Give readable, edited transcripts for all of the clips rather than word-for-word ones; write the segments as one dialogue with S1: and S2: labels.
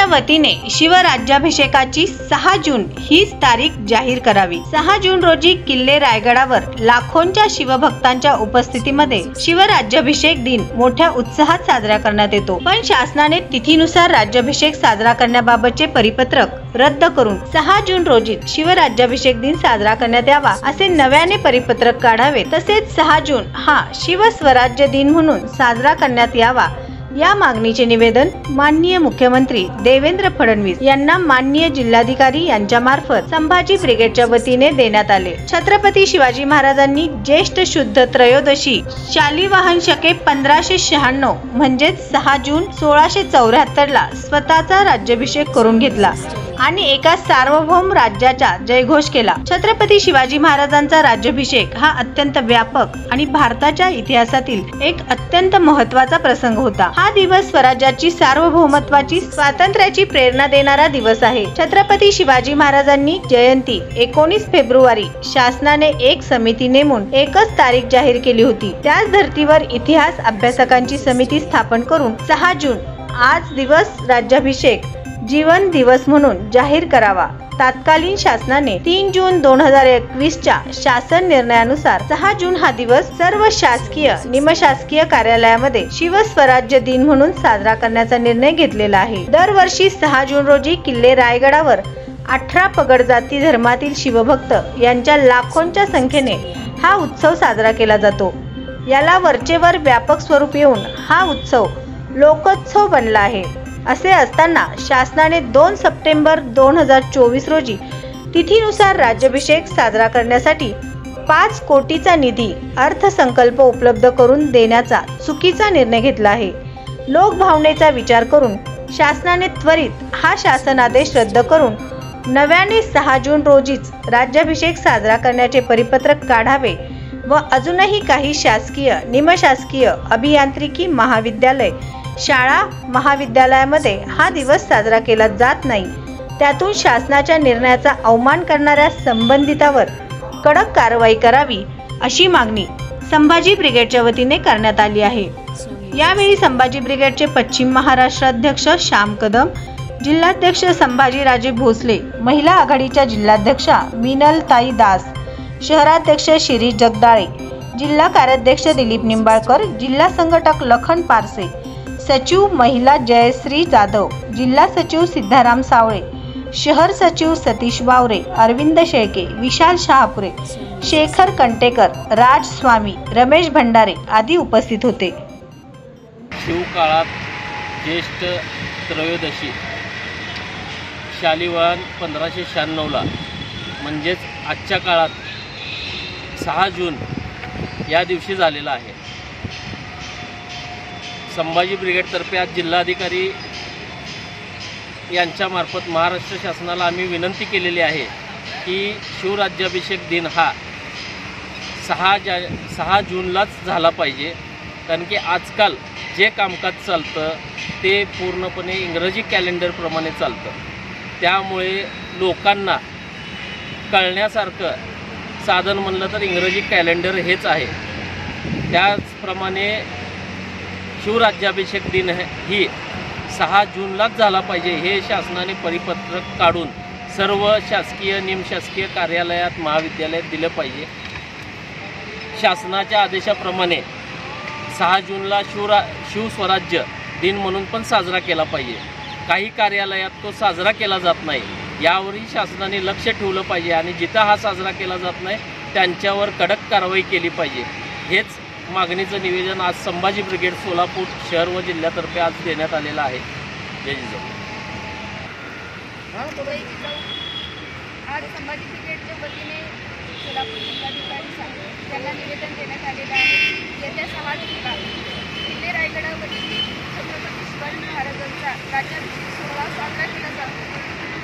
S1: ब्रिगेडच्या वतीने शिवराज्याभिषेकाची 6 जून हीच तारीख जाहीर करावी। 6 जून रोजी किल्ले रायगडावर लाखोंच्या शिवभक्तांच्या उपस्थितीमध्ये शिवराज्याभिषेक दिन मोठ्या उत्साहात साजरा करण्यात येतो। पण शासनाने तिथीनुसार राज्याभिषेक साजरा करण्याबाबतचे परिपत्रक रद्द करून 6 जून रोजी शिवराज्याभिषेक दिन साजरा करण्यात यावा असे नव्याने परिपत्रक काढावे। तसेच 6 जून हा शिवस्वराज्य दिन म्हणून साजरा करण्यात यावा या मागणीचे निवेदन माननीय मुख्यमंत्री देवेंद्र फडणवीस यांना माननीय जिल्हाधिकारी यांच्या मार्फत संभाजी ब्रिगेडच्या वतीने देण्यात आले। छत्रपती शिवाजी महाराजांनी ज्येष्ठ शुद्ध त्रयोदशी शालिवाहन शके 1596 म्हणजेच 6 जून 1674 ला स्वतःचा राज्याभिषेक करून घेतला आणि एका सार्वभौम राज्याचा जयघोष केला। छत्रपती शिवाजी महाराजांचा राज्याभिषेक हा अत्यंत व्यापक आणि भारताच्या इतिहासातील एक अत्यंत महत्त्वाचा प्रसंग होता। हा दिवस स्वराज्याची सार्वभौमत्वाची स्वातंत्र्याची प्रेरणा देणारा दिवस आहे। छत्रपती शिवाजी महाराजांनी जयंती 19 फेब्रुवारी शासनाने एक समिती नेमून एकच तारीख जाहीर केली होती। त्याच धर्तीवर इतिहास अभ्यासकांची समिती स्थापन करून 6 जून आज दिवस राज्याभिषेक जीवन दिवस म्हणून जाहीर करावा। तत्कालीन शासनाने 3 जून 2021 च्या शासन निर्णयानुसार 6 जून हा दिवस सर्व शासकीय निमशासकीय कार्यालयामध्ये शिवस्वराज्य दिन म्हणून साजरा करण्याचा निर्णय घेतलेला आहे। दरवर्षी 6 जून रोजी किल्ले रायगडावर 18 पगड जाती धर्मातील शिवभक्त यांच्या लाखोंच्या संख्येने हा उत्सव साजरा केला जातो। याला वरचेवर व्यापक स्वरूप येऊन हा उत्सव लोकोत्सव बनला आहे। असे असताना शासनाने 2 सप्टेंबर 2024 रोजी तिथीनुसार राज्याभिषेक साजरा करण्यासाठी 5 कोटीचा निधी अर्थसंकल्प उपलब्ध करून देण्याचा चुकीचा निर्णय घेतला आहे। लोकभावनेचा विचार करून शासनाने त्वरित हा शासन आदेश रद्द करून नव्याने 6 जून रोजीच राज्याभिषेक साजरा करण्याचे परिपत्रक काढावे व अजूनही काही शासकीय निमशासकीय अभियांत्रिकी महाविद्यालय शाळा महाविद्यालयामध्ये हा दिवस साजरा केला जात नाही, त्यातून शासनाच्या निर्णयाचा अवमान करणाऱ्या संबंधितावर कडक कारवाई करावी अशी मागणी संभाजी ब्रिगेडच्या वतीने करण्यात आली आहे। यावेळी संभाजी ब्रिगेडचे पश्चिम महाराष्ट्र अध्यक्ष श्याम कदम, जिल्हाध्यक्ष संभाजीराजे भोसले, महिला आघाडीच्या जिल्हाध्यक्षा मिनलताई दास, शहराध्यक्ष शिरीष जगदाळे, जिल्हा कार्याध्यक्ष दिलीप निंबाळकर, जिल्हा संघटक लखन पारसे, सचिव महिला जयश्री जाधव, जिल्हा सचिव सिद्धाराम सावळे, शहर सचिव सतीश वावरे, अरविंद शेळके, विशाल शहापुरे, शेखर कंटेकर, राज स्वामी, रमेश भंडारे आदी उपस्थित होते।
S2: शिवकाळात ज्येष्ठ त्रयोदशी शालिवाहन 1596 ला म्हणजेच आजच्या काळात 6 जून या दिवशी झालेला आहे। संभाजी ब्रिगेडतर्फे आज जिल्हाधिकारी यांच्यामार्फत महाराष्ट्र शासनाला आम्ही विनंती केलेली आहे की शिवराज्याभिषेक दिन हा 6 जूनलाच झाला पाहिजे, कारण की आजकाल जे कामकाज चालतं ते पूर्णपणे इंग्रजी कॅलेंडरप्रमाणे चालतं। त्यामुळे लोकांना कळण्यासारखं साधन म्हणलं तर इंग्रजी कॅलेंडर हेच आहे। त्याचप्रमाणे शिवराज्याभिषेक दिन ही 6 जूनलाच झाला पाहिजे हे शासनाने परिपत्रक काढून सर्व शासकीय निमशासकीय कार्यालयात महाविद्यालयात दिलं पाहिजे। शासनाच्या आदेशाप्रमाणे 6 जूनला शिवस्वराज्य दिन म्हणून पण साजरा केला पाहिजे। काही कार्यालयात तो साजरा केला जात नाही, यावरही शासनाने लक्ष ठेवलं पाहिजे आणि जिथं हा साजरा केला जात नाही त्यांच्यावर कडक कारवाई केली पाहिजे। हेच मागणीचं निवेदन आज संभाजी ब्रिगेड सोलापूर शहर व जिल्ह्यातर्फे आज देण्यात आलेलं आहे। जय जिजाऊ।
S3: आज संभाजी ब्रिगेडच्या वतीने सोलापूर जिल्हाधिकारी यांना निवेदन देण्यात आलेलं आहे। येत्या 6 जूनला किल्ले रायगडावरती छत्रपती शिवाजी महाराजांचा राज्याभिषेक सोहळा साजरा केला जातो,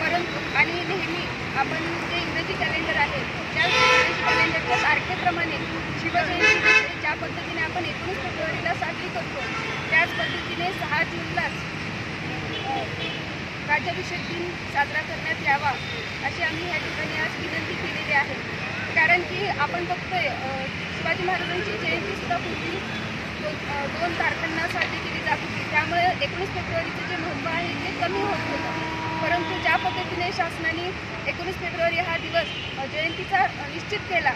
S3: परंतु आणि नेहमी आपण जे इंग्रजी कॅलेंडर आहे त्या इंग्रजी कॅलेंडरच्या तारखेप्रमाणे शिवजयंती ज्या पद्धतीने आपण 19 फेब्रुवारीला साजरी करतो त्याच पद्धतीने 6 जूनलाच राज्याभिषेक दिन साजरा करण्यात यावा अशी आम्ही या ठिकाणी आज विनंती केलेली आहे। कारण की आपण बघतोय शिवाजी महाराजांची जयंती सुद्धा पुढील दोन तारखांसाठी केली जात होती. त्यामुळे 19 फेब्रुवारीचं जे महत्त्व आहे ते कमी होत होतं. परंतु ज्या पद्धतीने शासनाने 19 फेब्रुवारी हा दिवस जयंतीचा निश्चित केला,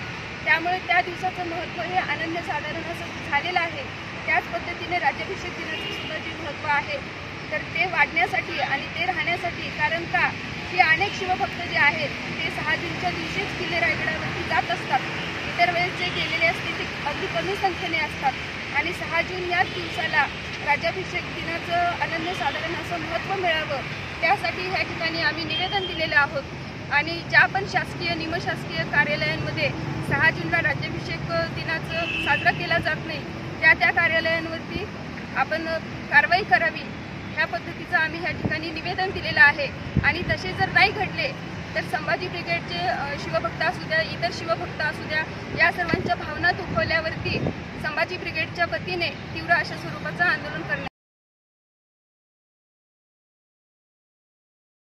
S3: त्यामुळे त्या दिवसाचं महत्त्व हे अनन्यसाधारण असं झालेलं आहे. त्याच पद्धतीने राज्याभिषेक दिनाचं सुद्धा जे महत्त्व आहे तर ते वाढण्यासाठी आणि ते राहण्यासाठी, कारण का की अनेक शिवभक्त जे आहेत ते 6 जूनच्या दिवशीच किल्ले रायगडावरती जात असतात. इतर वेळेस जे गेलेले असते ते अगदी कमी संख्येने असतात आणि 6 जून याच दिवसाला राज्याभिषेक दिनाचं अनन्यसाधारण असं महत्त्व मिळावं, त्यासाठी ह्या ठिकाणी आम्ही निवेदन दिलेलं आहोत. आणि ज्या पण शासकीय निमशासकीय कार्यालयांमध्ये 6 जूनला राज्याभिषेक दिनाचं साजरा केला जात नाही, त्या कार्यालयांवरती आपण कारवाई करावी, ह्या पद्धतीचं आम्ही ह्या ठिकाणी निवेदन दिलेलं आहे. आणि तसे जर नाही घडले तर संभाजी ब्रिगेडचे शिवभक्त असू द्या, इतर शिवभक्त असू द्या, या सर्वांच्या भावना दुखवल्यावरती संभाजी ब्रिगेडच्या वतीने तीव्र अशा स्वरूपाचं आंदोलन करण्यात